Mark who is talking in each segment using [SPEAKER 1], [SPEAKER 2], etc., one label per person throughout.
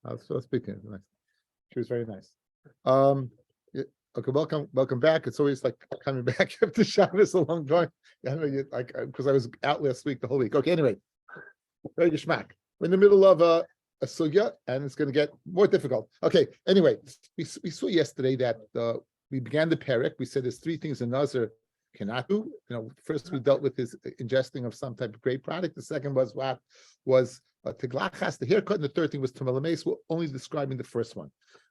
[SPEAKER 1] I was speaking. Nice. She was very nice. Okay, welcome back. It's always like coming back after Shabbos a long time. I know you like because I was out last week the whole week. Okay, anyway, very geschmack. We're in the middle of a sugya, and it's going to get more difficult. Okay, anyway, we saw yesterday that we began the perek. We said there's three things a Nazir cannot do. First we dealt with his ingesting of some type of grape product. The second was what was tiglachas, the haircut, and the third thing was tamalames. We're only describing the first one.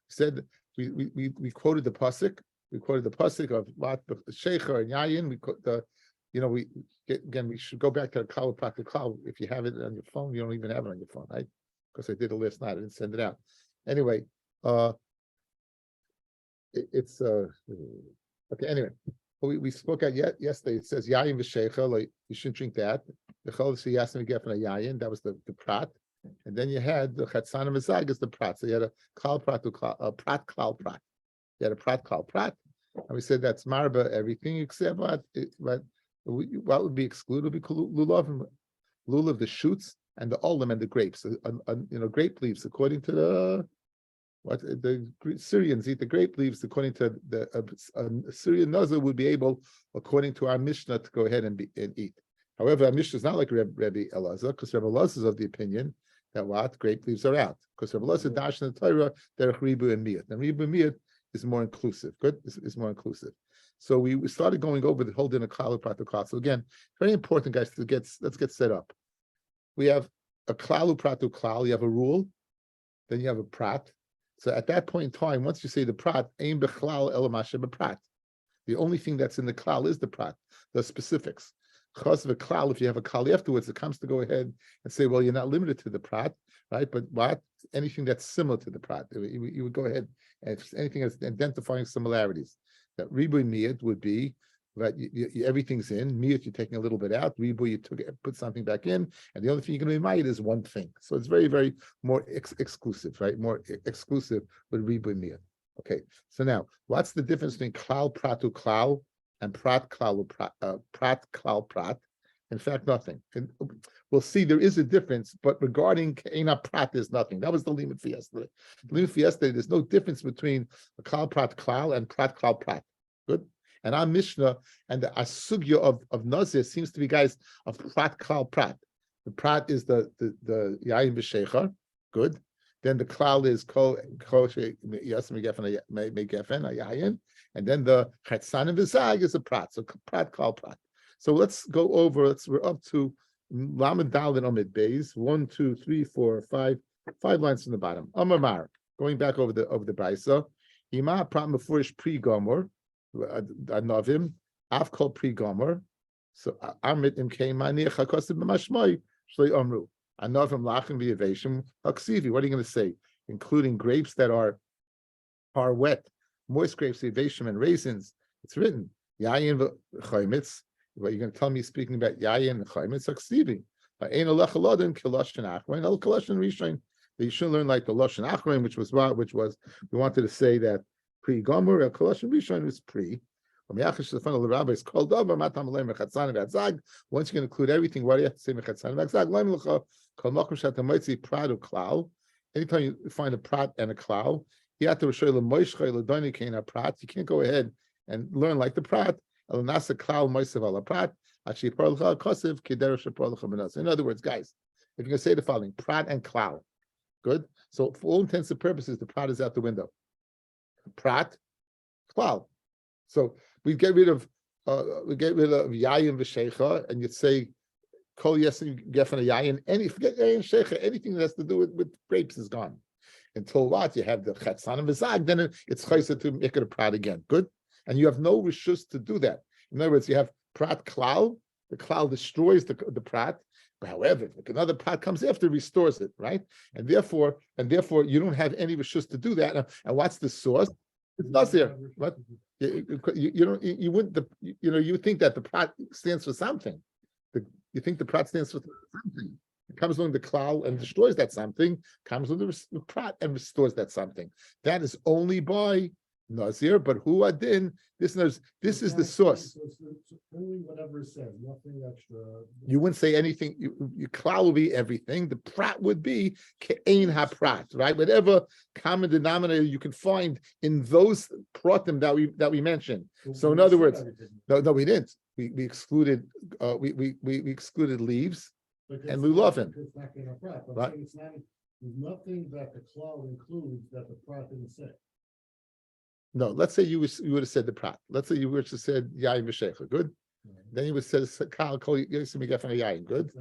[SPEAKER 1] We said we quoted the pasuk. We quoted the pasuk of what the sheikha and yayin. We quote the, we should go back to the cloud practical cloud. If you have it on your phone, you don't even have it on your phone, right? Because I did it last night. I didn't send it out. Anyway, it's okay. Anyway, we spoke out yesterday. It says yayin v'sheicha, like you shouldn't drink that. The chol yasin v'gefen yayin. That was the prat, and then you had the chatzan and mizag is the prat. So you had a klal prat to prat klal prat. You had a prat klal prat, and we said that's marba everything except what would be excluded would be lulav, the shoots and the olim and the grapes. Grape leaves according to the Syrians eat the grape leaves. According to the Syrian Nazir would be able, according to our Mishnah, to go ahead and eat. However, our Mishnah is not like Rabbi Elazar, because Rabbi Elazar is of the opinion that grape leaves are out. Because Rabbi Elazar dash in the Torah derech ribu and miyat, and ribu and miyat is more inclusive. Good, is more inclusive. So we started going over the whole din of klal pratu. So again, very important, guys. Let's get set up. We have a klalu pratu klal. You have a rule, then you have a prat. So at that point in time, once you say the prat, aim bechlal elamashem prat. The only thing that's in the klal is the prat, the specifics. Chas v'klal, if you have a klal afterwards, it comes to go ahead and say, well, you're not limited to the prat, right? But anything that's similar to the prat, you would go ahead and if anything that's identifying similarities. That ribu miyat would be that everything's in. Miyat, you're taking a little bit out. Ribu, you put something back in, and the only thing you're going to be made is one thing. So it's very, very more exclusive, right? More exclusive with ribu miyat. Okay. So now, what's the difference between klal pratu klal and prat klal prat klal prat? In fact, nothing. And we'll see there is a difference, but regarding ke'ena prat, there's nothing. That was the limit for yesterday. The limit for yesterday, there's no difference between a klal prat klal and prat klal prat. Good. And our Mishnah and the asugya of Nazir seems to be, guys, of prat klal prat. The prat is the yayin v'sheicha. Good. Then the klal is kol yasim megefen yayin, and then the chatzan and v'zag is a prat. So prat klal prat. So let's go over. We're up to Lamed Dal and Omid Beis. 1, 2, 3, 4, 5 lines from the bottom. Amar, going back over the Brisa. Ima prat mefurish pri gomer. Anovim, Avkol pri gomer. So Amit im came mani chakosim b'mashmoi shlei omru. Anovim lachin v'yaveshim haksivi. What are you going to say? Including grapes that are wet, moist grapes, v'yaveshim and raisins. It's written yayin v'chaymitz. What you're going to tell me speaking about yayin and chaymitz haksivi. Ein olech alodin kiloshin achrein el kiloshin rishon. You should learn like the loshin achrein, which was we wanted to say that. Pre gomer koloshin rishon is pre. Once you can include everything, why do you have to say mechatzan v'zag? Anytime you find a prat and a klal, you have to prat. You can't go ahead and learn like the prat. In other words, guys, if you can say the following, prat and klal, good. So for all intents and purposes, the prat is out the window. Prat, klal. So we get rid of yayin v'sheicha, and you'd say kol yesin gefen yayin. Forget yayin sheikha. Anything that has to do with grapes is gone. Until what you have the chatzan and v'zag, then it's chaysa to make it a prat again. Good, and you have no rishus to do that. In other words, you have prat klal. The klal destroys the prat. However, if another prat comes after, restores it, right? And therefore, you don't have any rishus to do that. And what's the source? It's Nazir. What you wouldn't you think that the prat stands for something. You think the prat stands for something. It comes along the klal and destroys that something. Comes along the prat and restores that something. That is only by Nazir, but who adin? This is the source.
[SPEAKER 2] So it's only whatever it says, nothing extra.
[SPEAKER 1] You wouldn't say anything. Your klal would be everything. The prat would be ke'ein haprat, right? Whatever common denominator you can find in those pratim that we mentioned. So in other words, no, we didn't. We excluded we excluded leaves and lulavim.
[SPEAKER 2] It's not in a prat, but
[SPEAKER 1] Right.
[SPEAKER 2] it's not. There's nothing that the klal includes that the prat didn't say.
[SPEAKER 1] No, let's say you would have said the prat. Let's say you would have said yayin v'shecha. Good. Then you would say kal kol yayin. Good.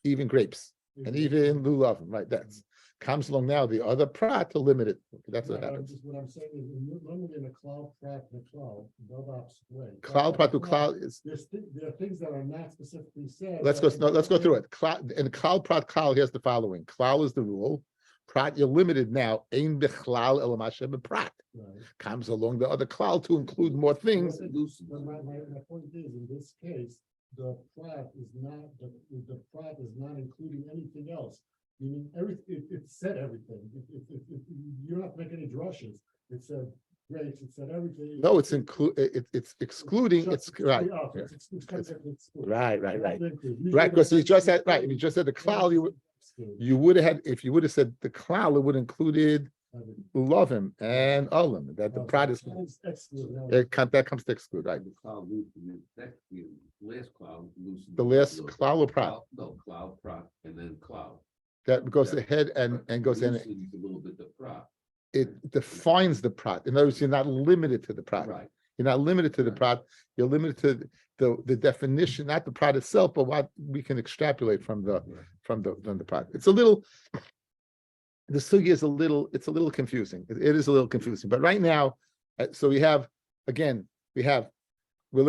[SPEAKER 1] Even grapes and even lulavim. Right. That's comes along now. The other prat to limit it. That's what happens.
[SPEAKER 2] What I'm saying is, normally in a klal prat and a klal, the opposite way.
[SPEAKER 1] Klal prat to klal is.
[SPEAKER 2] There are things that are not specifically said.
[SPEAKER 1] Let's go. No, let's go through it. In klal prat klal, here's the following. Klal is the rule. Prat, you're limited now. Ein bichlal el mashem prat. Comes along the other klal to include more things.
[SPEAKER 2] My point is, in this case, the prat is not including anything else. Meaning everything, it said everything. You don't have to make any drushes. It said grapes. It said everything.
[SPEAKER 1] No, it's excluding. It's right. Right. Right, because you just said right. If you just said the klal, you would have had. If you would have said the klal, it would have included ulavim and olim. That the prat is that comes to exclude. Right. The last klal or prat.
[SPEAKER 3] No, klal, prat, and then klal.
[SPEAKER 1] That goes ahead and goes in.
[SPEAKER 3] A little bit the prat.
[SPEAKER 1] It defines the prat. In other words, you're not limited to the prat.
[SPEAKER 3] Right.
[SPEAKER 1] You're not limited to the prat. You're limited to the definition, not the prat itself, but what we can extrapolate from the prat. It's a little. The sugi is a little. It's a little confusing. It is a little confusing. But right now, so we have again. We have the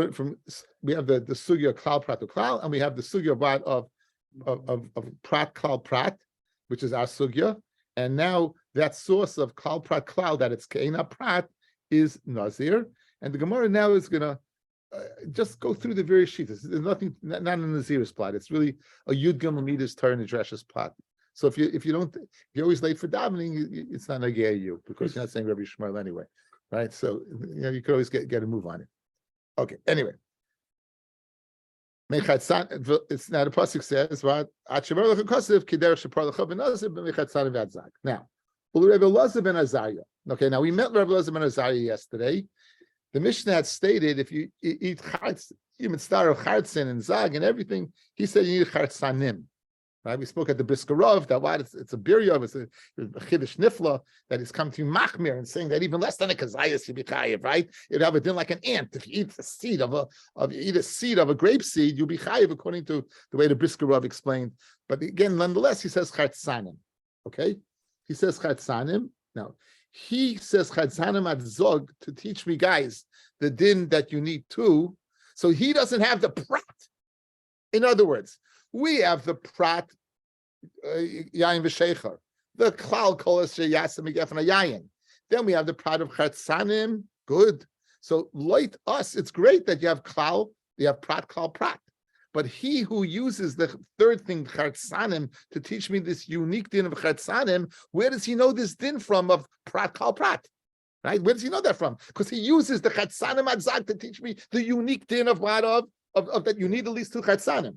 [SPEAKER 1] sugi of klal prat to klal, and we have the sugi of prat klal prat, which is our sugya, and now that source of klal prat klal that it's ke'ena prat is nazir, and the Gemara now is gonna just go through the various sheets. There's nothing, not a nazir's plot. It's really a yud gimel midas turn and dresh's plot. So if you're always late for davening, it's not nagei you because you're not saying Rabbi Shmuel anyway, right? So you could always get a move on it. Okay. Anyway. It's not the pasuk says what now. Rabbi Elazar ben Azariah. Okay, now we met Rabbi Elazar ben Azariah yesterday. The Mishnah had stated if you eat chartz, even star of chartzin and zag and everything, he said you need chartzanim. Right? We spoke at the Briskerov that what it's a biryov, it's a chiddush nifla that is coming to machmir and saying that even less than a kazayas you be chayiv, right? You'd have a din like an ant. If you eat a seed of a grape seed, you'll be chayiv according to the way the Briskerov explained. But again, nonetheless, he says chartzanim. Okay, he says chartzanim. Now he says chartzanim ad zog to teach me guys the din that you need too. So he doesn't have the prat. In other words, we have the prat yayin v'shecher, the klal kolas sheyasim megefna yayin. Then we have the prat of chartzanim. Good. So like us, it's great that you have klal, you have prat, klal, prat. But he who uses the third thing, chartzanim, to teach me this unique din of chartzanim, where does he know this din from of prat, klal, prat? Right? Where does he know that from? Because he uses the chartzanim adzag to teach me the unique din of what of that you need at least two chartzanim.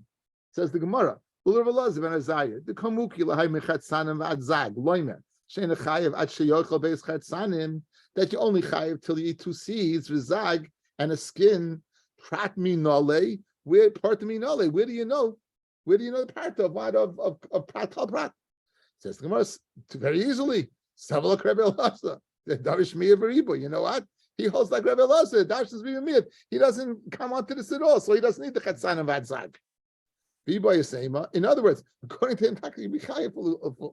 [SPEAKER 1] Says the Gemara, the kamuki lahai mechatzanim adzag loimer shein chayev ad sheyochel beis chatzanim, that you only chayev till you eat two seeds v'zag and a skin. Prat minole, where part of minole? Where do you know? Where do you know the part of what of prat kal prat? Says the Gemara very easily. Savalak Rabbi Elazar, the Darish Miyah Veribo. You know what? He holds like Rabbi Elazar. Darish is Miyah. He doesn't come onto this at all, so he doesn't need the chatzanim v'adzag. In other words, according to him, you be chayiv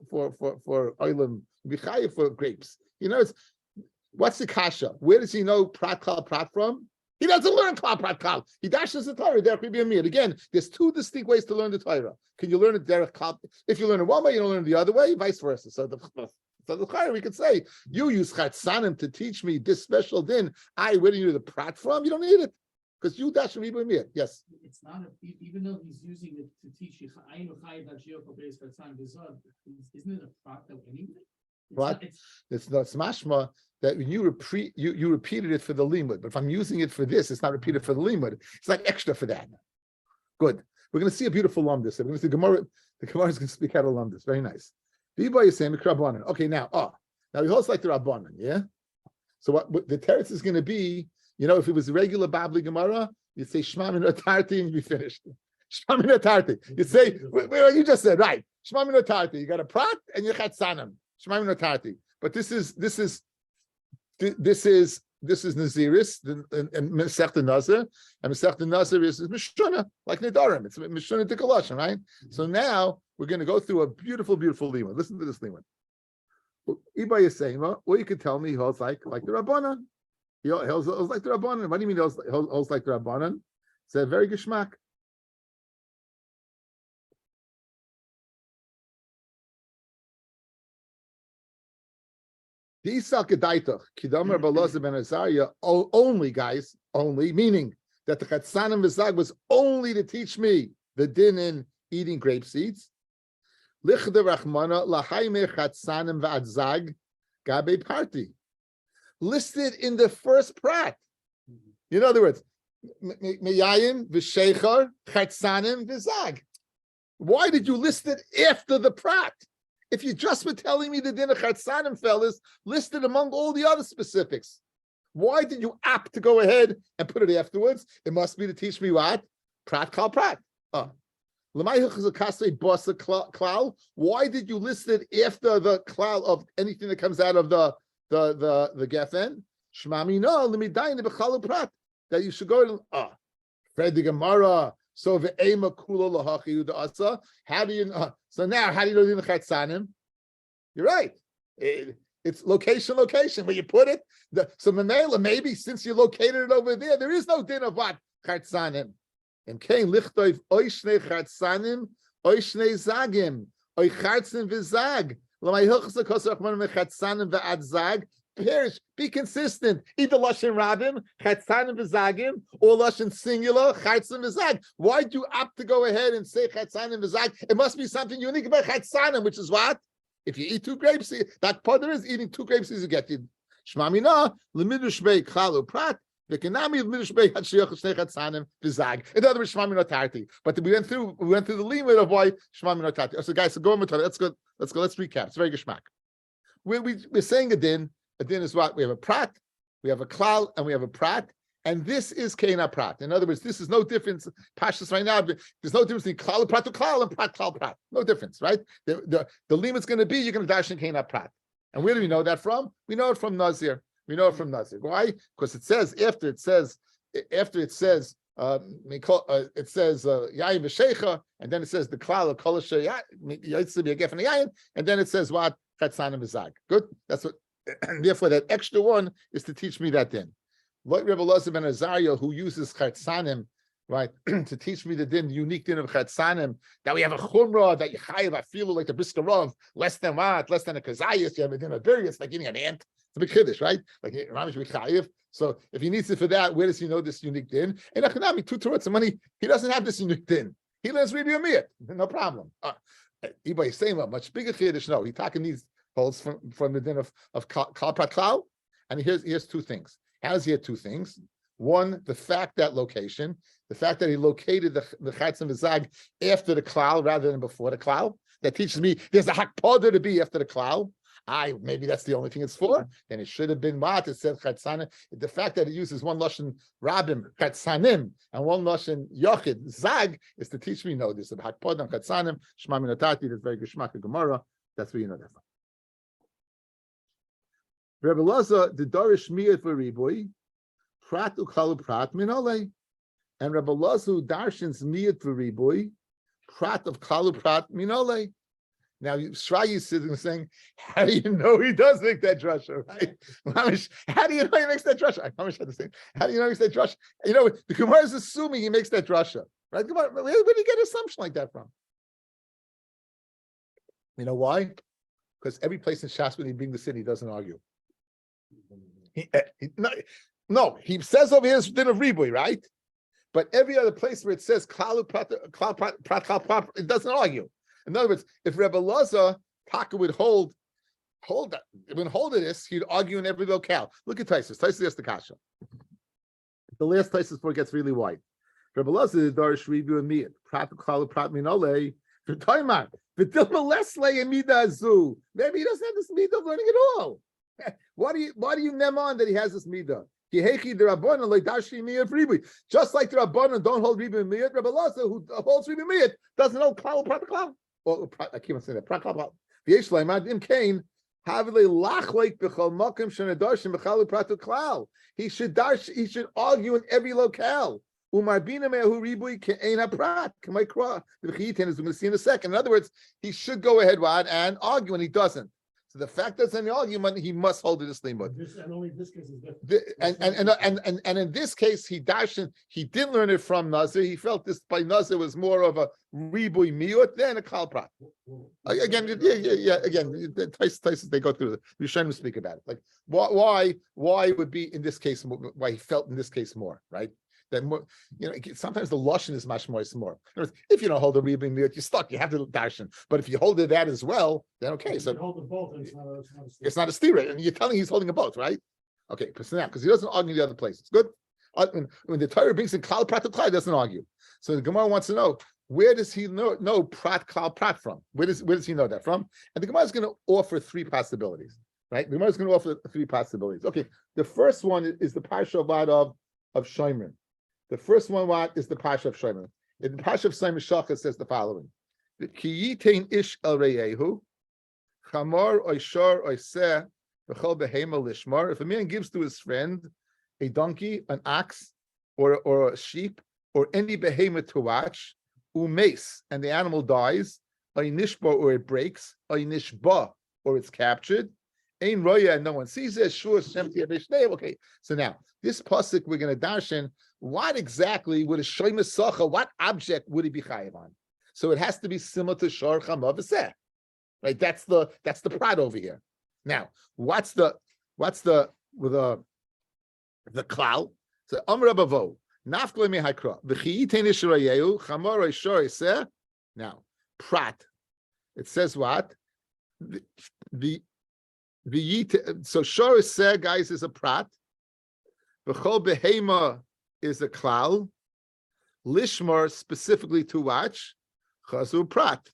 [SPEAKER 1] for oilam, you be chayiv for grapes. You know, what's the kasha? Where does he know prat klal prat from? He doesn't learn klal prat klal. He dashes the Torah. There could be a mir. Again, there's two distinct ways to learn the Torah. Can you learn it derech klal? If you learn it one way, you don't learn it the other way. Vice versa. So the Torah, we could say you use chatzanim to teach me this special din. Where do you know the prat from? You don't need it. Because you dash from Ibn Mir, yes.
[SPEAKER 4] It's not even though he's using it to teach you. Isn't it a prat though anyway?
[SPEAKER 1] What? It's not mashma that when you repeated it for the limud, but if I'm using it for this, it's not repeated for the limud. It's like extra for that. Good. We're going to see a beautiful lumdus. We're going to see Gemara. The Gemara is going to speak out of lumdus. Very nice. Okay, now he holds like the Rabbanan, yeah. So what the teretz is going to be? If it was a regular Babli Gemara, you'd say Shema min otarti and you'd be finished. Shema min otarti. You'd say you just said right. Shema min otarti. You got a prat and you chatzanim. Shema min otarti. But this is Naziris and Masechta Nazir, and Masechta Nazir is Mishuna, like Nedarim. It's Mishuna Dikalosh, right? So now we're going to go through a beautiful, beautiful limud. Listen to this limud. Ibay is saying, well, you could tell me he holds like the Rabbanan. He holds like the Rabbanan. What do you mean he holds like the Rabbanan? It's a very geschmack. Only, guys, only, meaning that the Chatzanim V'Zag was only to teach me the din in eating grape seeds. Lichda Rachmana Lahaime Chatzanim V'Zag Gabe Party. Listed in the first prat. In other words, Meyayim V'Sheichar Chatzanim V'Zag. Why did you list it after the prat? If you just were telling me the din of Chatzanim, fellas, listed among all the other specifics, why did you opt to go ahead and put it afterwards? It must be to teach me what? Prat kal prat. Why did you list it after the klal of anything that comes out of the gefen? That you should go to Fred the Gemara. So ve'ema kula lahachi u'da'asa. How do you know? So now, how do you know the Chatzanim? You're right. It's location. Where you put it. So Mamela, maybe since you located it over there is no din of what Chatzanim. And Kain lichtoif oishnei Chatzanim, oishnei zagim, oichatzim v'zag. L'may hilchasa kosach man mechatzanim v'ad zag. Perish, be consistent. Either Lashon Rabim, Chatzanim V'Zagim, or Lashon singular, Chatzanim V'Zag. Why do you opt to go ahead and say Chatzanim V'Zag? It must be something unique about Chatzanim, which is what? If you eat 2 grapes, that part is eating 2 grapes, you get it. Shmamina, Lemidush Bey Chalu Prat, V'Kenami Lemidush Bey Hatshiach Shnei Chatzanim V'Zag. In other words, Shmamina Tarti. But we went through the limit of why Shmamina Tarti. So guys, go on with it. Let's go. Let's recap. It's very geschmack. We're saying a din. A din is what? We have a prat, we have a klal, and we have a prat, and this is keina prat. In other words, this is no difference. Pashas right now, there's no difference between klal prat to klal and prat klal prat. No difference, right? The limit's going to be you're going to dash in keina prat. And where do we know that from? We know it from Nazir. Why? Because it says after it says it says yayin v'sheicha, and then it says the klal of kol yayin, and then it says what? Chatzanim v'zag. Good. That's what. And therefore, that extra one is to teach me that din. Like Rabbi Elazar ben Azariah, who uses Chatzanim, right, to teach me the din, the unique din of Chatzanim, that we have a chumrah, that you chayiv, I feel like the briskarov, less than a kazayas, you have a din of birgus, like eating an ant. It's a big kiddush, right? Like Ramish chayiv. So if he needs it for that, where does he know this unique din? In Achanami, 2 torahs of money, he doesn't have this unique din. He learns Rabbi Yomiyat, no problem. Ibay saying much bigger kiddush. No, he talking these holds from the din of Kal Prat Klal, and here's 2 things. How does he have 2 things? One, the fact that location, the fact that he located the Chatzim V'Zag after the Klal rather than before the Klal, that teaches me there's a hakpodah to be after the Klal. Maybe that's the only thing it's for. Then it should have been what it said Chatzanim. The fact that it uses one lashon Rabim Chatzanim and one lashon Yochid Zag is to teach me no. There's a hakpodah on Chatzanim. Shema Minatati. That's very geschmack of Gemara. That's where you know that from. Rabbi Elazar the Darish Miyat for Riboy, Prat Ukalu Prat Minole, and Rabbi Elazar Darshins Miyat for Riboy, Prat of Kalu Prat Minole. Now Shrayi is sitting saying, how do you know he does make that drasha, right? How do you know he makes that drasha? I had to say, how do you know he makes that drasha? The Gemara is assuming he makes that drasha, right? Where do you get an assumption like that from? You know why? Because every place in Shas when he brings the sin, he doesn't argue. He says over here it's din of riboy, right? But every other place where it says klal prat, it doesn't argue. In other words, if Rebbe Elazar Taka would hold hold that. When holding this, he'd argue in every locale. Look at Taisus. Taisus has the kasha. The last Taisus before it gets really wide. Rabbi Lazar Darish Ribu and Miyat. Prat Kalu Prat Minole. For Taimar. V'tilma Lesle and Mida Zu. Maybe he doesn't have this Mida of learning at all. Why do you name on that he has this Mida? Just like the Rabbanan don't hold Ribu and Miyat, Rabbi Lazar, who holds Ribu and Miyat, doesn't hold Kalu Prat Kalu. Or I can't even say that. Prat Kalu. V'yesh Laimad Kain. He should argue in every locale. Is going to see in a second. In other words, he should go ahead and argue, and he doesn't. So the fact that it's an argument, he must hold it as limud.
[SPEAKER 2] And only this case is different.
[SPEAKER 1] And in this case, he didn't learn it from Nazir. He felt this by Nazir was more of a ribui miut than a kalprat. Again, Again, Taisus, they go through it. We shouldn't speak about it. Like why would be in this case why he felt in this case more, right? Then more, sometimes the lashon is much more. In other words, if you don't hold a ribui miut, you're stuck. You have to darshan. But if you hold it that as well, then okay.
[SPEAKER 2] If
[SPEAKER 1] So
[SPEAKER 2] you hold the both,
[SPEAKER 1] it's not a stira, and you're telling he's holding a both, right? Okay, because he doesn't argue the other places. Good. When the Torah brings in klal prat to klal, he doesn't argue. So the Gemara wants to know, where does he know prat klal prat from? Where does he know that from? And the Gemara is going to offer three possibilities, right? The Gemara is going to offer three possibilities. Okay, the first one is the parsha of Shomrim. The first one is the parsha of Shomrim. In the parsha of Shomrim, Shachar says the following: Ki yitain ish el reyehu, chamor oishar oiseh v'chol behema lishmar. If a man gives to his friend a donkey, an ox, or a sheep, or any behema to watch, umes, and the animal dies, ay nishba, or it breaks, ay nishba, or it's captured, ein roya, and no one sees it, shur shem tiyavishnei. Okay, so now this pasuk we're going to darshan. What exactly would a shoyma sacha? What object would he be chayiv on? So it has to be similar to shor chamav v'seh, right? That's the prat over here. Now, what's the klal? So amra bavo nafkle mi hakra v'chiyitein ishrayehu chamor ishor iseh. Now, prat. It says what? The so shor iseh, guys, is a prat. V'chol behema is a klal. Lishmar, specifically to watch, chazu prat.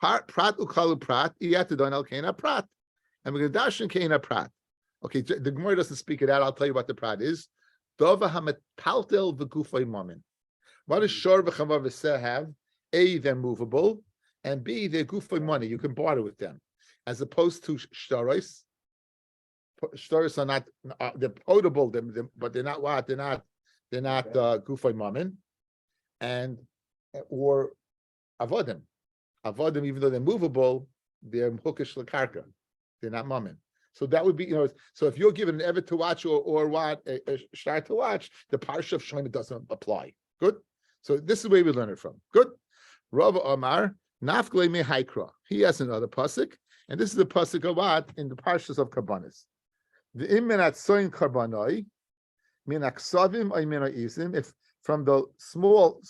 [SPEAKER 1] Prat ukalu prat, iyatadon el kena prat. And we're going to darshan kena prat. Okay, the Gemara doesn't speak of that. I'll tell you what the prat is. Dova hametaltel v'gufay mamin. What does shor v'chamav v'seh have? A, they're movable, and B, they're gufay money. You can barter with them, as opposed to shtaros. Shtaros are not, they're potable, but they're not what? They're not gufay mamin, and or avodim. Avodim, even though they're movable, they're mchukish l'karka. They're not mamin. So that would be, so if you're given an evet to watch or what, a shtar to watch, the parsha of Shlomo doesn't apply. Good? So this is where we learn it from. Good? Rav Omar, nafgle me haikra. He has another pasuk, and this is the pasuk of what? In the parshas of Karbanis. The im menat soin karbanoi, min aksavim ay min izim. If from the small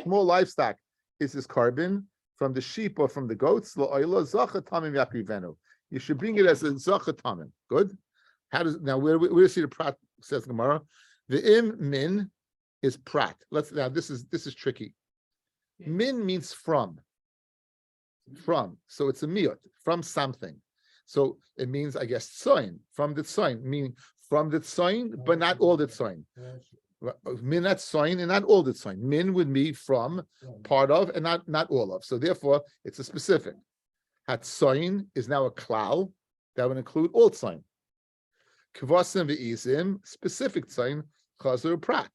[SPEAKER 1] livestock is his carbon, from the sheep or from the goats, lo oila zacha tamim yakrivenu. You should bring it as a zacha tamim. Good. How does now? Where do you see the prat? Says Gemara. The im min is prat. This is tricky. Min means from. So it's a miyot, from something. So it means, I guess, tzoin, from the tzoin, meaning from the tzoin, but not all the tzoin. Min not tzoin and not all the tzoin. Min would be from, part of, and not all of. So therefore, it's a specific. Hatzoin is now a klal that would include all tzoin. Kvasim ve'izim, specific tzoin, chazur prat.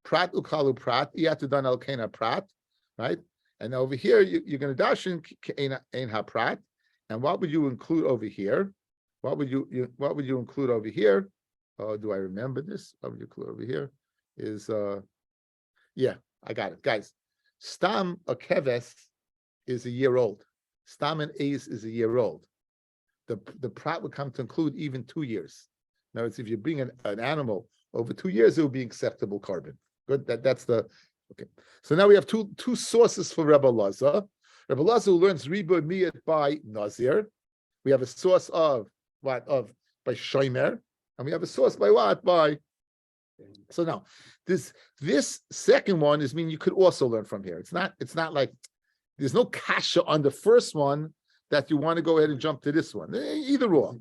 [SPEAKER 1] Prat ukalu prat, iyatudan al kena prat, right? And over here, you're going to dash in ein ha-prat. And what would you include over here? What would you include over here? Do I remember this? What would you include over here? Is yeah, I got it, guys. Stam a keves is a year old. Stam and ace is a year old. The prat would come to include even 2 years. Now, if you bring an animal over 2 years, it will be acceptable carbon. Good. That's the okay. So now we have two sources for Rabbi Lazar. Rabbi Lazar learns riba miyat by Nazir, We have a source of what? Of by shomer, and we have a source by what? By. So now, this second one is mean you could also learn from here. It's not like there's no kasha on the first one that you want to go ahead and jump to this one. Either or.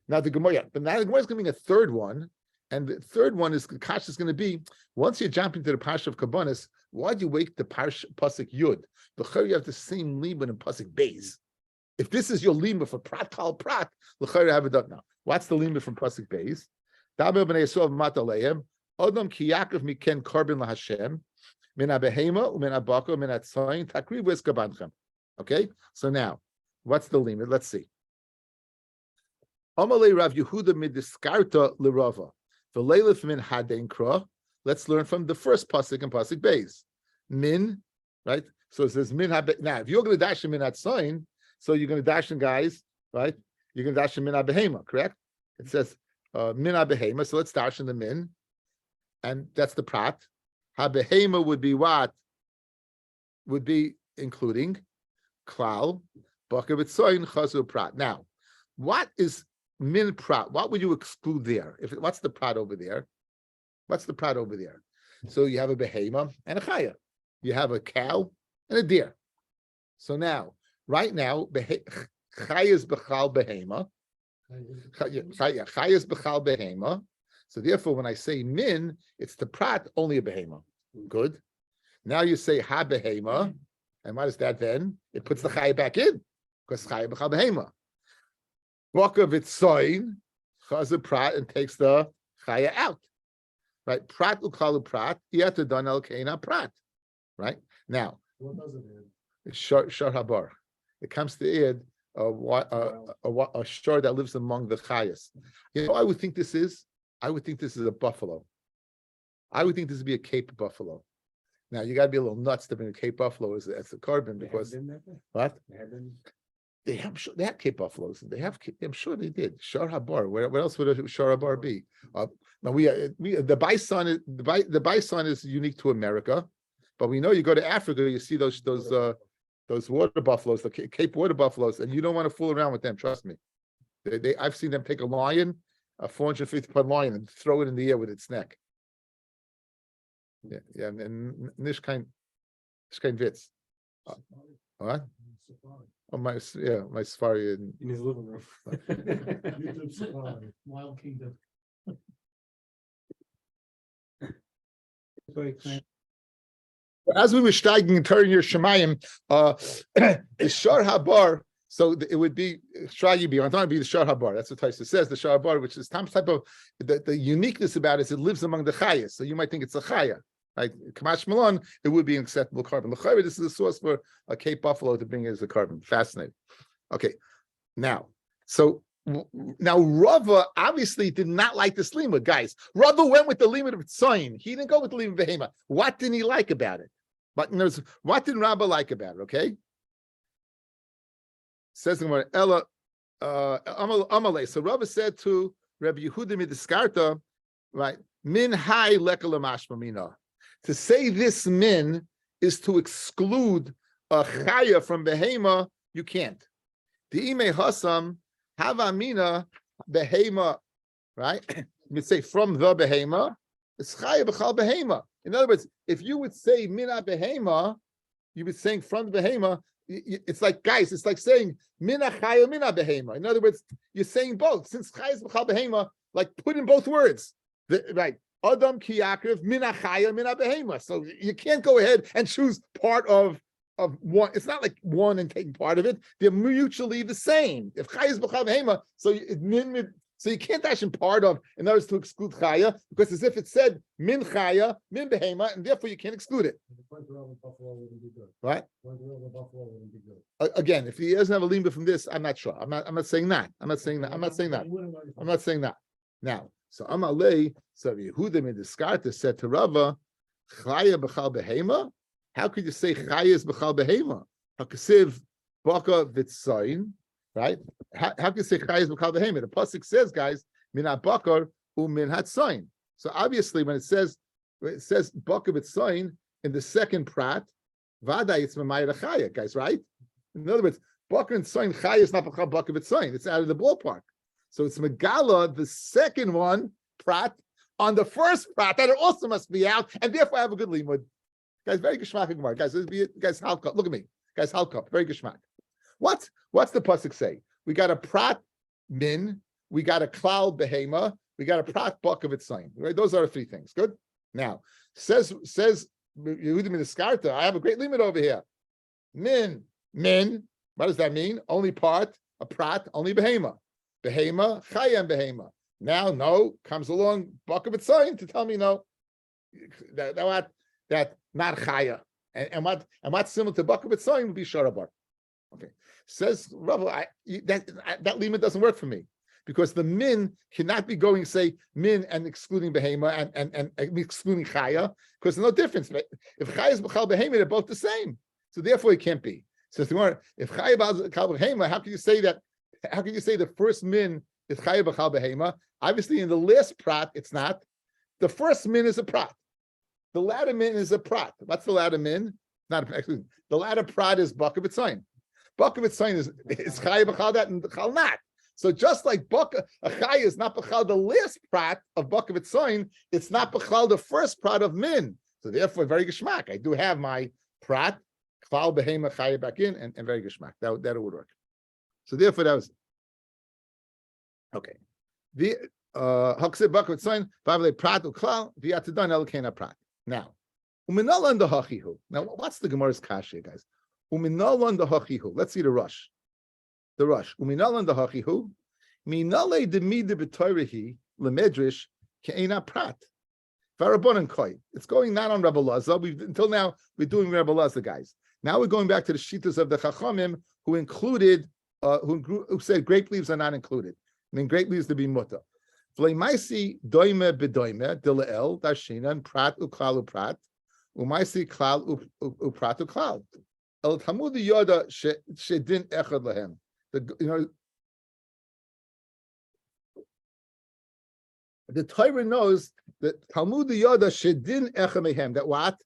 [SPEAKER 1] Now the Gemara, but now the Gemara is going to be a third one, and the third one is the kasha is going to be once you jump into the parsha of Kabbanis, why do you wait the parsha pasuk Yud? The you have the same limud in pasuk Beis. If this is your limud for prat kal prat, l'chayr have it done now. What's the limud from pasuk Beis? Daber b'nei Yisrael mataleim Adam ki Yaakov miken korban laHashem min abehema umin abako min atzayin takriv eskabanchem. Okay, so now what's the limit? Let's see. Amalei Rav Yehuda midiskarta l'rava v'leilif min hadein kra. Let's learn from the first pasuk and pasuk Beis. Min, right? So it says min habe. Now, if you're going to dash min atzayin, so you're going to dash in guys, right? You're going to dash in min abehema, correct? It says min abehema. So let's dash in the min. And that's the prat. Habehema would be what? Would be including klal, bakavitzoin, chazu prat. Now, what is min prat? What would you exclude there? What's the prat over there? What's the prat over there? So you have a behema and a chaya. You have a cow and a deer. So now, right now, chaya is bechal behema. Chaya is bechal behema. So therefore, when I say min, it's the prat, only a behema. Good. Now you say ha behema, and what is that then? It puts the chaya back in, because chaya b'chal behema. Baka vitzoin, chaz a prat, and takes the chaya out. Right? Prat ukalu prat, yata dan el keina prat. Right? Now,
[SPEAKER 2] What does it add?
[SPEAKER 1] it's shor habar. It comes to add a shor that lives among the chayas. You know, I would think this is a buffalo. I would think this would be a Cape buffalo. Now you got to be a little nuts to bring a Cape buffalo as a carbon because what? They have Cape buffaloes. I'm sure they did. Shor habar. Where else would a shor habar be? Now the bison is unique to America, but we know you go to Africa, you see those water buffaloes, the Cape water buffaloes, and you don't want to fool around with them. Trust me. I've seen them take a lion, a 450-pound lion, and throw it in the air with its neck. Yeah, and nishkein witz. What? Oh, my safari
[SPEAKER 5] in his living room.
[SPEAKER 2] YouTube safari.
[SPEAKER 4] Wild Kingdom.
[SPEAKER 1] As we were steiging and turning your shemayim, the shor habar. So it would be Shrayi be. I'm talking to be the shor habar. That's what Taisa says. The shor habar, which is some type of the uniqueness about it is it lives among the chayas. So you might think it's a chaya. Right? Kamash Malon, it would be an acceptable carbon. L'chayre, this is a source for a Cape buffalo to bring as a carbon. Fascinating. Okay, now Rava obviously did not like this limud, guys. Rava went with the limud of tzoyin. He didn't go with the limud of behema. What didn't he like about it? But what did Rava like about it? Okay, says in Ella Amalei. So Rava said to Rabbi Yehuda midiskarta, right? Min hai lekala mashmamina. To say this min is to exclude a chaya from behema, you can't. The ime hasam havamina behema, right? You say from the behema, it's chaya b'chal behema. In other words, if you would say mina behema, you would be saying from the behema. It's like, guys, it's like saying mina chaya mina behema. In other words, you're saying both. Since chaya is b'chal behema, like put in both words, right? Adam ki Yaakov mina chaya mina behema. So you can't go ahead and choose part of one. It's not like one and taking part of it. They're mutually the same. If chaya is b'chal behema, so you can't dash in part of in order to exclude chaya, because as if it said min chaya min behema, and therefore you can't exclude it. Right? Again, if he doesn't have a limba from this, I'm not sure. I'm not saying that. I'm not saying that. Now. So Amalei, so Yehuda midiskarta said to Rava, chaya b'chal behema. How could you say chaya is b'chal behema? Hakasiv baka vitzayin, right? How can you say chaya is b'chal behema? The pasuk says, guys, min habakar umin hatzayin. So obviously, when it says baka vitzayin in the second prat, vada it's mamayra chaya, guys, right? In other words, Bakar and Tzayin Chai is not Bakar B'Tzayin. It's out of the ballpark. So it's Megala, the second one, Prat, on the first Prat, that it also must be out, and therefore I have a good limud. Guys, very geschmack Gemara. Guys, halka. Look at me. Guys, halka. Very geschmack. What's the pasuk say? We got a Prat min, we got a Klal behema, we got a Prat Bakar B'Tzayin. Right? Those are the three things. Good? Now, says Yehudim in the Skarta, I have a great limit over here. Min. What does that mean? Only part, a Prat, only behema. Behema, chayim behema. Now, no, comes along Bakar B'Tzayin to tell me no. That not chaya. And what's similar to Bakar B'Tzayin would be sharabar. Okay. Says Rabbi, that limit doesn't work for me. Because the min cannot be going, say, min and excluding behema and excluding chaya, because there's no difference. If chaya is b'chal behema, they're both the same. So therefore it can't be. So if chaya b'chal behema, how can you say that? How can you say the first min is chaya b'chal behema? Obviously, in the last prat, it's not. The first min is a prat. The latter min is a prat. What's the latter min? The latter prat is Bakar B'Tzayin. Bakar B'Tzayin is chaya b'chal that and b'chal not. So just like Bakar, a chaya is not b'chal the last prat of Bakar B'Tzayin, it's not b'chal the first prat of min. So therefore, very geschmack. I do have my prat, klal behema chaya back in, and very geschmack. That would work. So therefore, that was okay. The hakseh Bakar B'Tzayin v'avle prat uklal v'yatadan elkeina prat. Now, uminal and the hachihu. Now, what's the Gemara's kasha, guys? Uminal and the hachihu. Let's see the rush. The rush. Uminal and the hachihu. Minale demide b'toyrehi lemedrish ke'ena prat. Varabonan koi. It's going not on Rabbi Lazar. Until now we're doing Rabbi Lazar, guys. Now we're going back to the shitas of the Chachamim who included, who said grape leaves are not included. I mean, grape leaves to be muta. V'leimaisi doime bedoime dileel dashina and prat uklal uprat umaisi klal uprat uklal el tamud yoda shedin echad lahem. The Torah knows that Talmud Yoda Shedin Echad Mehem. That what?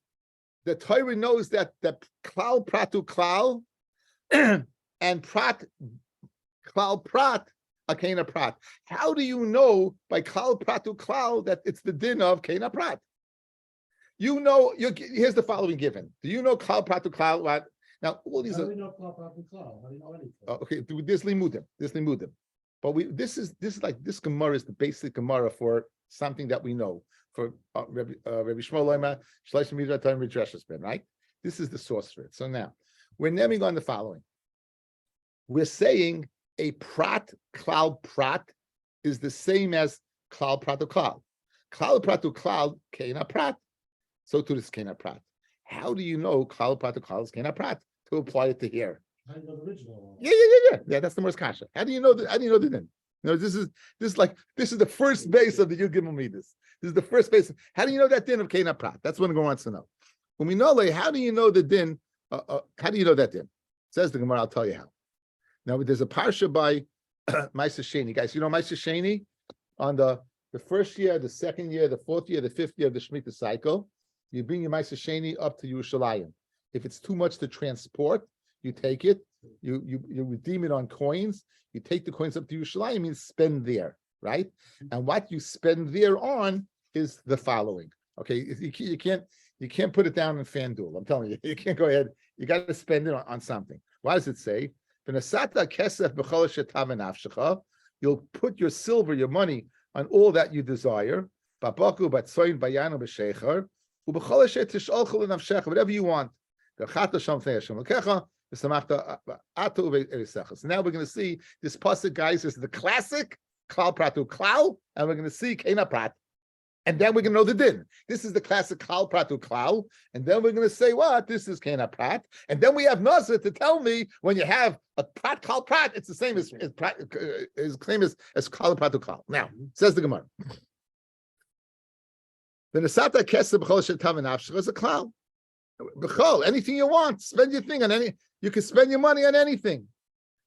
[SPEAKER 1] The Torah knows that klal pratu klal and prat klal prat akena prat. How do you know by klal pratu klal that it's the din of kena prat? You know. Here's the following given. Do you know klal pratu klal? What? Now all these
[SPEAKER 2] How
[SPEAKER 1] are.
[SPEAKER 2] do we know klal pratu klal? How do you know anything?
[SPEAKER 1] Okay, this limudim. But this is like this Gemara is the basic Gemara for something that we know for Rabbi Shmuel Leima Shleishim Midrash Time Midrash's Ben, right? This is the source for it. So now we're naming on the following. We're saying a prat klal prat is the same as klal pratu klal. Klal pratu klal kena prat. So to this kena prat. How do you know klal pratu klal is kena prat to apply it to here?
[SPEAKER 2] How do you know the original one?
[SPEAKER 1] Yeah. That's the most kasha. How do you know the din? This is the first base of the Yud Gimel Midas. This is the first base. How do you know that din of Kena Prat? That's what Gemara wants to know. When we know, how do you know the din? How do you know that din? Says the Gemara. I'll tell you how. Now there's a parsha by Ma'aser Sheni. Guys, you know Ma'aser Sheni on the first year, the second year, the fourth year, the fifth year of the Shemitah cycle. You bring your Ma'aser Sheni up to Yerushalayim. If it's too much to transport, you take it, you redeem it on coins, you take the coins up to Yerushalayim, means spend there, right? And what you spend there on is the following. Okay, you can't put it down in FanDuel. I'm telling you, you can't go ahead. You got to spend it on something. Why does it say? You'll put your silver, your money, on all that you desire. Whatever you want. So now we're going to see this pasuk, guys, is the classic klal pratu klal, and we're going to see kena prat, and then we're going to know the din. This is the classic klal pratu klal, and then we're going to say what this is kena prat, and then we have Nazir to tell me when you have a prat klal prat, it's the same as klal pratu klal. Now says the Gemara, the nesata kesef b'chol shetav v'nafshecha is a klal. B'chol, anything you want, spend your thing on any. You can spend your money on anything.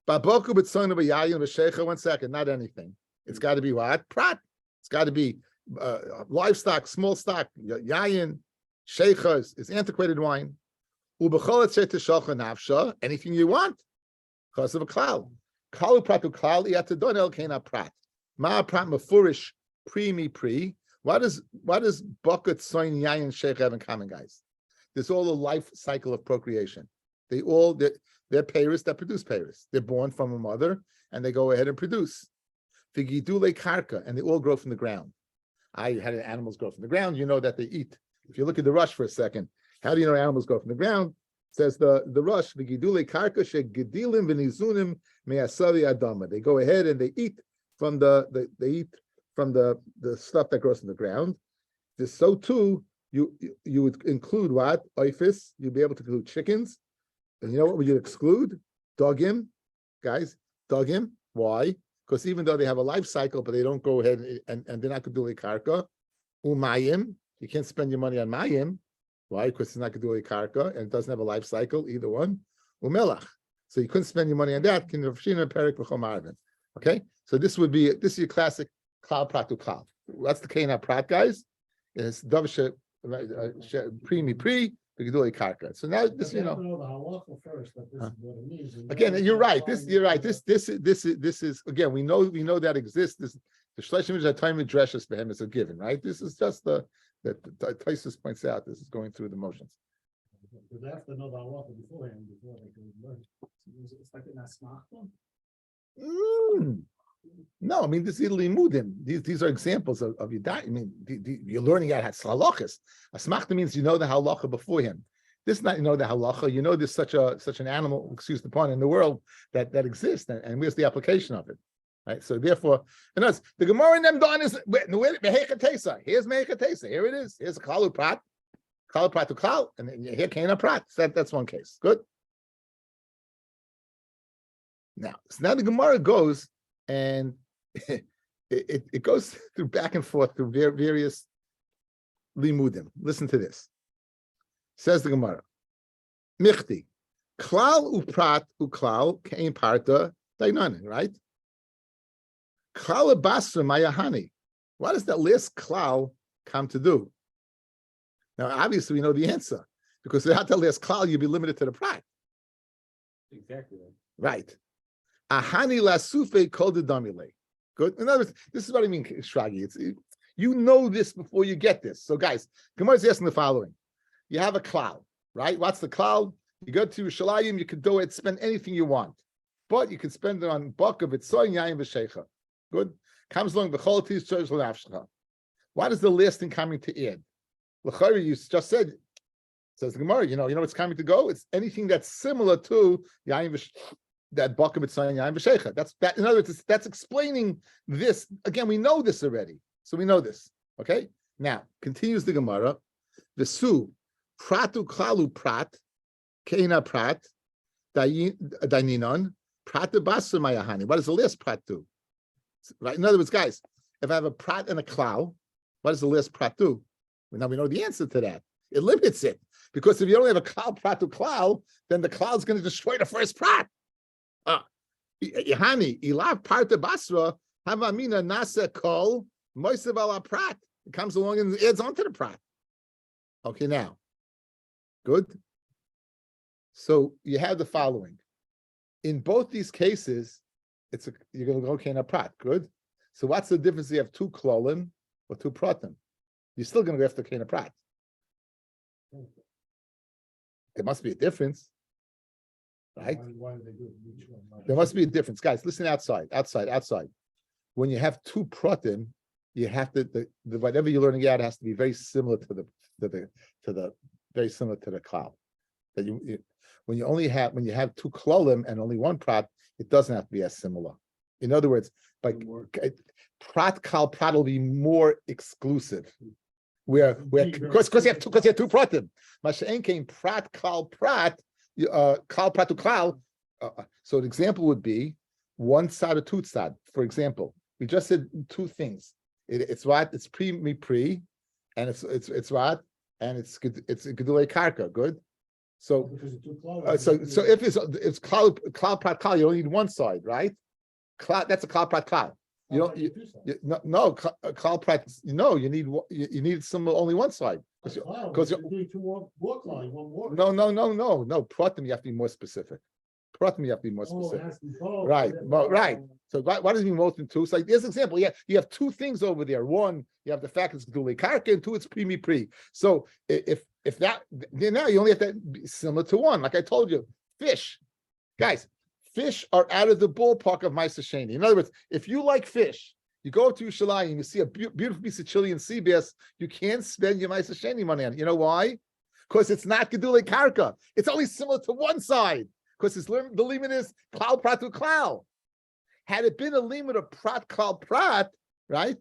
[SPEAKER 1] Baboku b'tzonu b'yayin v'shecha. 1 second, not anything. It's got to be what? Prat. It's got to be livestock, small stock. Yayin, shecha is antiquated wine. U'b'chol etzeh tishalcha nafsha. Anything you want. because of a klal. Kalu pratu klal yatadon el kena prat. Ma prat mafurish pre. What is bucket soin yayin sheikh have in common, guys? There's all a life cycle of procreation. They're parents that produce parents. They're born from a mother and they go ahead and produce. Vigidule karka, and they all grow from the ground. How do animals grow from the ground? You know that they eat. If you look at the Rush for a second, how do you know animals grow from the ground? Says the Rush, vigidule karka shegedilim v'nizunim me'asavi adama. They go ahead and they eat from the stuff that grows from the ground. So too, you would include what? Oifis. You'd be able to include chickens. And you know what would you exclude? Dogim, guys, dogim. Why? Because even though they have a life cycle, but they don't go ahead and they're not gedulei karka. Umayim, you can't spend your money on mayim. Why? Because it's not gedulei karka and it doesn't have a life cycle, either one. Umelach, so you couldn't spend your money on that. Okay, so this is your classic klal pratu klal. That's the Kena prat, guys. It's davshe pre. Karka. So now this, you know.
[SPEAKER 2] The halacha first, that this is what it means.
[SPEAKER 1] Again, you're right. You're right. This is again. We know that exists. This the shleshim is time addresses for him is a given, right? This is just the Taisus points out. This is going through the motions.
[SPEAKER 2] Because they have to know the halacha beforehand before they can learn.
[SPEAKER 4] It's like an asmachta.
[SPEAKER 1] No, I mean this is limudim. These are examples of your diet. I mean, you're learning out halachas. Asmachta means you know the halacha beforehand. This is not you know the halacha. You know there's such an animal, excuse the pun, in the world that exists, and where's the application of it, right? So therefore, in us, the Gemara in them don is mehekatesa. Here's mehekatesa. Here it is. Here's a kalu prat to klal, and here came a prat. So that's one case. Good. Now the Gemara goes. And it goes through back and forth through various limudim. Listen to this. Says the Gemara. Michti. Klal uprat uklal kein parta dainanin, right? Klal basra mayahani. What does that last klal come to do? Now, obviously, we know the answer. Because without that last klal, you'd be limited to the prat.
[SPEAKER 4] Exactly.
[SPEAKER 1] Right. Ahani lasufe kol damile. Good. In other words, this is what I mean, Shragi. You know this before you get this. So, guys, Gemara is asking the following: you have a cloud, right? What's the cloud? You go to Yerushalayim, you can do it, spend anything you want, but you can spend it on buck of it, soy yayin v'sheicha. Good. Comes along b'cholatis tzorich l'nafshecha. What is the last thing coming to add? L'chayri, you just said. Says the Gemara. You know what's coming to go. It's anything that's similar to yayin v'sheicha. That buck of it saying yayin v'sheicha. That's that. In other words, that's explaining this. Again, we know this already, so we know this. Okay. Now continues the Gemara. V'su pratu klalu prat keina prat daininon prat basu mayahani. What does the last prat do? Right. In other words, guys, if I have a prat and a klal, what does the last prat do? Well, now we know the answer to that. It limits it because if you only have a klal pratu klal, then the klal is going to destroy the first prat. Yahani ilav parta basra havamina nasa kol moisev ala prat. It comes along and adds on to the prat. Okay, now, good. So you have the following. In both these cases, you're going to go okay in a prat. Good. So what's the difference? You have two klolim or two pratim. You're still going to go after kena prat. There must be a difference. Right?
[SPEAKER 2] Why do they do it?
[SPEAKER 1] There must be a difference, guys. Listen outside. When you have two pratim, you have to the whatever you're learning out has to be very similar to the very similar to the klal. That when you have two klolim and only one prat, it doesn't have to be as similar. In other words, like prat kal prat will be more exclusive. Because you have two pratim. Masha'en came prat kal prat. Klal prat to klal. So an example would be one side or two side. For example, we just said two things. It's what? It's pre, and it's what? And it's gedulei karka. Good. So if it's klal prat klal, you only need one side, right? That's a klal prat klal. No klal prat. You need some only one side. Because you're doing
[SPEAKER 2] two more klal, one more.
[SPEAKER 1] No. Pratim, you have to be more specific. pratim you have to be more
[SPEAKER 2] Oh, it
[SPEAKER 1] specific.
[SPEAKER 2] has to be both.
[SPEAKER 1] Right,
[SPEAKER 2] Yeah.
[SPEAKER 1] but right. So what does it mean most in two? So like this example, you have two things over there. One, you have the fact it's gedulei karka, and two, it's primi pri. So if that, then now you only have to be similar to one. Like I told you, fish, guys, fish are out of the ballpark of Ma'aser Sheni. In other words, if you like fish, you go to Yerushalayim and you see a beautiful piece of Chilean sea bass, you can't spend your Ma'aser Sheni money on it. You know why? Because it's not gedulei karka. It's only similar to one side. Because the limit is klal prat to klal. Had it been a limit of prat klal prat, right?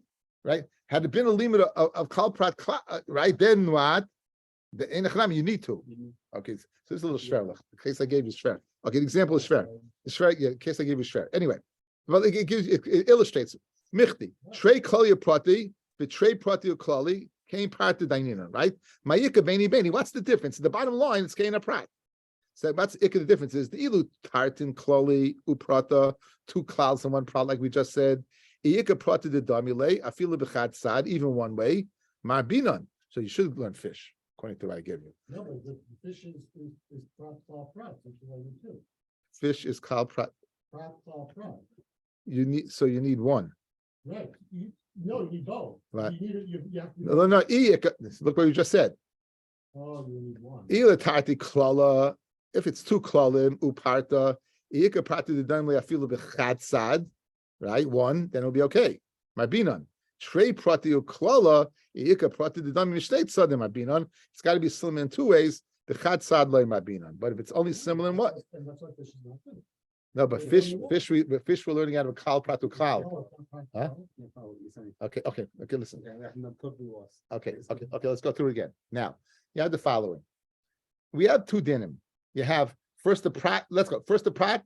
[SPEAKER 1] Had it been a limit of klal prat klal, right? Then what? You need to. Okay, so this is a little shver. The case I gave you shver. Okay, the example is shver. The shver, yeah, the case I gave you shver. Anyway, well, it illustrates. Michti trey klali prati, betray prati klali came part to dainina, right? Mayika beni beni. What's the difference? The bottom line is kain a prat. So that's the difference is the ilu tartin klali uprata, two clouds in one prat, like we just said. Iyika prata de damile, afilu bechad sad, even one way. Marbinan. So you should learn fish, according to what I give you.
[SPEAKER 2] No, but the fish is prat, klal, prat, which is what you do.
[SPEAKER 1] Fish is kal prat.
[SPEAKER 2] Prat, klal, prat.
[SPEAKER 1] You need one.
[SPEAKER 2] Right. No, you need both.
[SPEAKER 1] Right.
[SPEAKER 2] You need it, you have to.
[SPEAKER 1] No. Iyika, look what you just said.
[SPEAKER 2] Oh, you need one.
[SPEAKER 1] Ila tarti klala. If it's two klalim uparta, iyika prata de damile afilu bechad sad. Right, one, then it'll be okay. Marbinan. Trey prati uklala, iyika prati de damile mishteit sadim marbinan. It's got to be similar in two ways. The chad sad loy marbinan. But if it's only similar in what?
[SPEAKER 2] And that's why fish is not good.
[SPEAKER 1] No, but fish we're learning out of klal pratu klal.
[SPEAKER 2] No, it's not
[SPEAKER 1] Huh?
[SPEAKER 2] prat,
[SPEAKER 1] Okay, listen.
[SPEAKER 4] Okay.
[SPEAKER 1] Okay, let's go through it again. Now, you have the following. We have two dinim. You have first the prat, let's go. First the prat,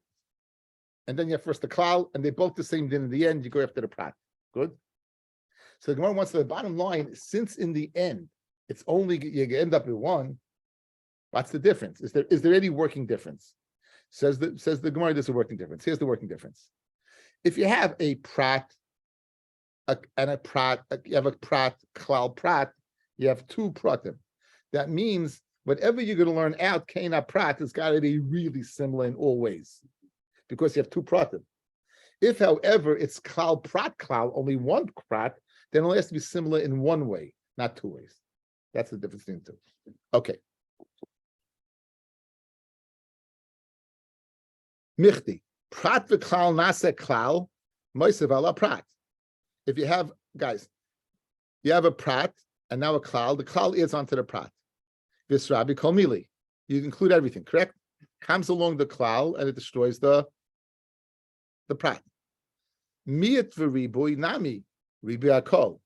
[SPEAKER 1] and then you have first the klal, and they're both the same din in the end. You go after the prat. Good? So the Gemara wants to the bottom line, since in the end, it's only you end up with one, what's the difference? Is there any working difference? Says the Gemara, there's a working difference. Here's the working difference. If you have a prat and a prat, you have a prat, klal prat, you have two pratim. That means whatever you're going to learn out, Kaina prat, has got to be really similar in all ways, because you have two pratim. If, however, it's klal prat klal, only one prat, then it has to be similar in one way, not two ways. That's the difference between the two. Okay. Michti, prat v'klal nase klal, moisev ala prat. If you have, guys, you have a prat and now a klal, the klal is onto the prat. This Rabbi kol mili. You include everything, correct? Comes along the klal and it destroys the prat. Miyat v'riboy nami, ribi akol.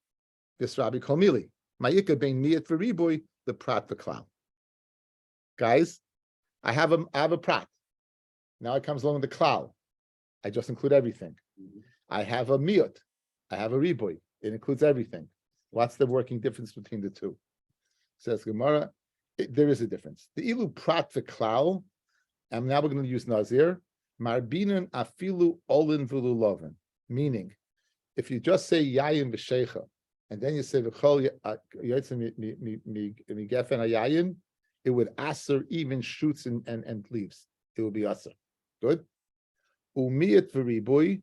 [SPEAKER 1] This Rabbi kol mili. Ma'ika bein miyat v'riboy, the prat v'klal. Guys, I have a prat. Now it comes along the klal. I just include everything. I have a miyut. I have a riboy. It includes everything. What's the working difference between the two? Says Gemara, there is a difference. The ilu prat v'klal, and now we're going to use Nazir, marbinan afilu olin v'lulovin. Meaning, if you just say yayin v'sheicha, and then you say v'chol yotzim migefen hayayin, it would aser even shoots and leaves. It would be aser. Good. Umiyat v'riboy,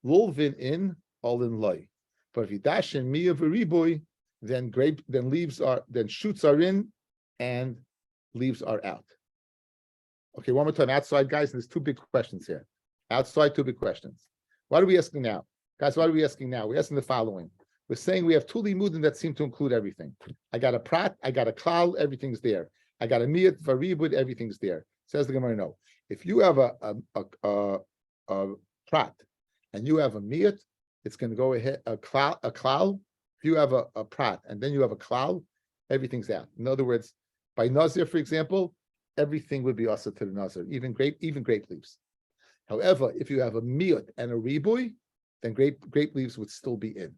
[SPEAKER 1] lulvin in, olin loy. But if you dash in miya v'riboy, then shoots are in and leaves are out. Okay, one more time. Outside, guys, and there's two big questions here. Outside, two big questions. What are we asking now? Guys, what are we asking now? We're asking the following. We're saying we have two limudim that seem to include everything. I got a prat, I got a klal, everything's there. I got a miyat, varibud, everything's there. Says the Gemara, no. If you have a prat and you have a miyat, it's going to go ahead, a klal. If you have a prat and then you have a klal, everything's out. In other words, by Nazir, for example, everything would be also to the Nazir, even grape leaves. However, if you have a miyut and a riboy, then grape leaves would still be in.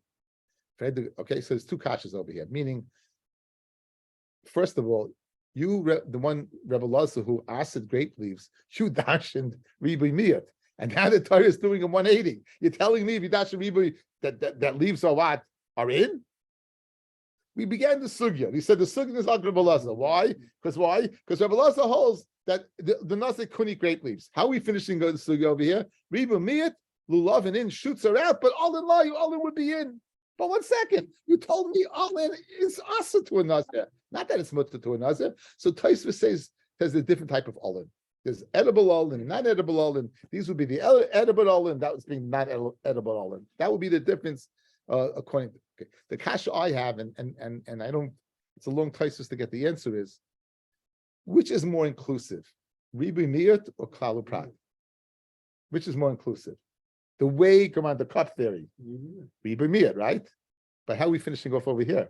[SPEAKER 1] Okay, so there's two kashas over here. Meaning, first of all, the one Rebbe Lazar who asked grape leaves, you dashened riboy miyut, and now the Torah is doing a 180. You're telling me if you dash a riboy that leaves are what are in? We began the sugya. He said the sugya is like Rebbe Lazar. Why? Because Rebbe Lazar holds that the Nazir couldn't eat grape leaves. How are we finishing the sugi over here? Riba miyat, lulav and in shoots are out, but all in law, all in would be in. But 1 second, you told me all in is asa to a Nazir, not that it's mutter to a Nazir. So Tosfos says there's a different type of all in. There's edible all in, not edible all in. These would be the edible all in. That was being not edible all in. That would be the difference according to the kasha I have, and I don't. It's a long Tosfos to get the answer is. Which is more inclusive, ribi miyat or klal uprat? Which is more inclusive? The way, come on, the cup theory, ribi miyat, right? But how are we finishing off over here?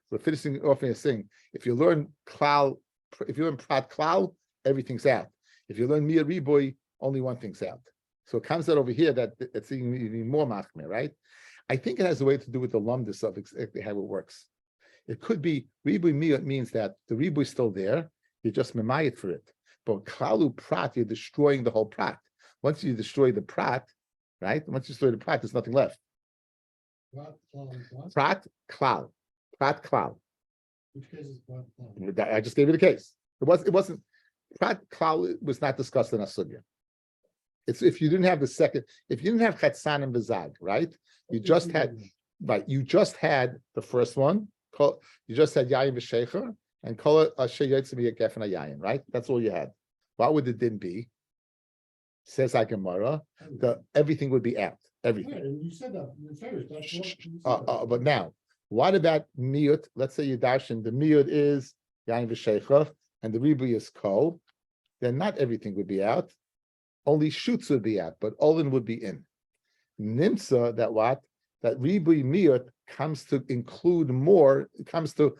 [SPEAKER 1] We're finishing off in a thing. If you learn klal, if you learn prat klal, everything's out. If you learn miyat riboy, only one thing's out. So it comes out over here that it's even more machmir, right? I think it has a way to do with the lumdus of exactly how it works. It could be riboy miyat means that the riboy is still there. You're just memayit for it. But klalu prat, you're destroying the whole prat. Once you destroy the prat, right? Once you destroy the prat, there's nothing left. Prat klal. Prat klal.
[SPEAKER 2] Which case is prat klal?
[SPEAKER 1] I just gave you the case. It wasn't prat klal was not discussed in Asugya. It's if you didn't have the second, if you didn't have chatzan and bezag, right? You just had the first one. You just had yayin v'shecher. And call it a sheyotz be a gefen ayayin, right? That's all you had. What would the din be? Says Gemara, everything would be out. Everything.
[SPEAKER 2] Right, and you said that. You finished. That's what you said.
[SPEAKER 1] But now, what about miyut? Let's say you darshan the miyut is yayin v'sheicha and the ribu is kol. Then not everything would be out. Only shoots would be out, but olin would be in. Nimsa that what? That ribu miyut comes to include more. It comes to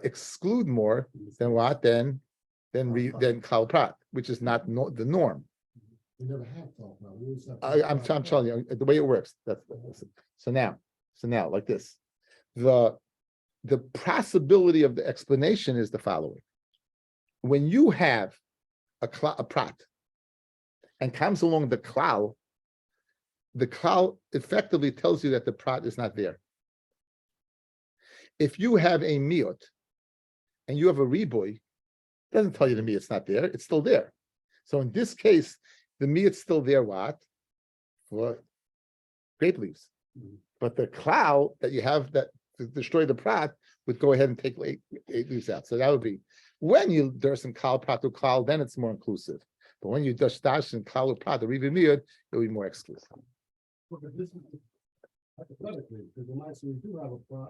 [SPEAKER 1] exclude more than what? Than klal prat, which is not the norm.
[SPEAKER 2] We never have thought now.
[SPEAKER 1] I'm telling you the way it works. That's so now like this. The possibility of the explanation is the following: when you have a prat and comes along the klal effectively tells you that the prat is not there. If you have a miyot and you have a riboy, it doesn't tell you the miyot's not there, it's still there. So in this case, the miyot's still there, what? For grape leaves. But the klal that you have that to destroy the prat would go ahead and take eight leaves out. So that would be, when you durs and klal prat to klal, then it's more inclusive. But when you dash and klal prat, the riboy miyot, it will be more exclusive.
[SPEAKER 2] Look at this hypothetically, because we do have a prat.